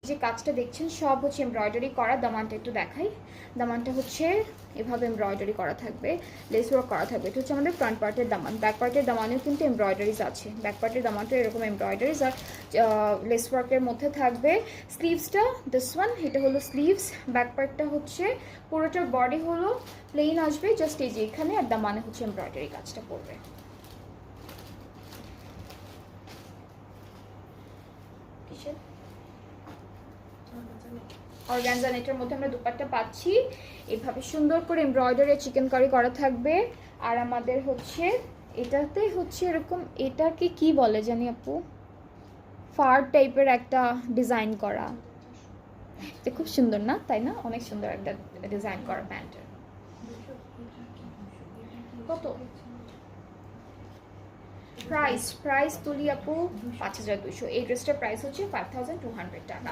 যে কাজটা দেখছেন সব হচ্ছে এমব্রয়ডারি করা। দামানটা একটু দেখাই। দামানটা হচ্ছে এভাবে এমব্রয়ডারি করা থাকবে, লেস ওয়ার্ক করা থাকবে। এটা হচ্ছে আমাদের ফ্রন্ট পার্টের দামান। ব্যাক পার্টের দামানেও কিন্তু এমব্রয়ডারিজ আছে। ব্যাক পার্টের দামানটা এরকম এমব্রয়ডারিজ আর লেস ওয়ার্কের মধ্যে থাকবে। স্লিভসটা দিস ওয়ান, এটা হলো স্লিভস। ব্যাক পার্টটা হচ্ছে পুরোটার বডি হলো প্লেন আসবে, জাস্ট এই যে এখানে, আর দামানে হচ্ছে এমব্রয়ডারি কাজটা পড়বে। অর্গানজা নেটের মধ্যে আমরা দুপাট্টা পাচ্ছি। এভাবে সুন্দর করে এমব্রয়ডারি চিকেন কারি করা থাকবে। আর আমাদের হচ্ছে এটাতে হচ্ছে এরকম, এটাকে কি বলে জানি আপু, ফার টাইপের একটা ডিজাইন করা। এটা খুব সুন্দর না, তাই না? অনেক সুন্দর একটা ডিজাইন করা প্যান্টের। কত প্রাইস তুলি আপু? 5200। এই ড্রেসটার প্রাইস হচ্ছে 5200 টাকা।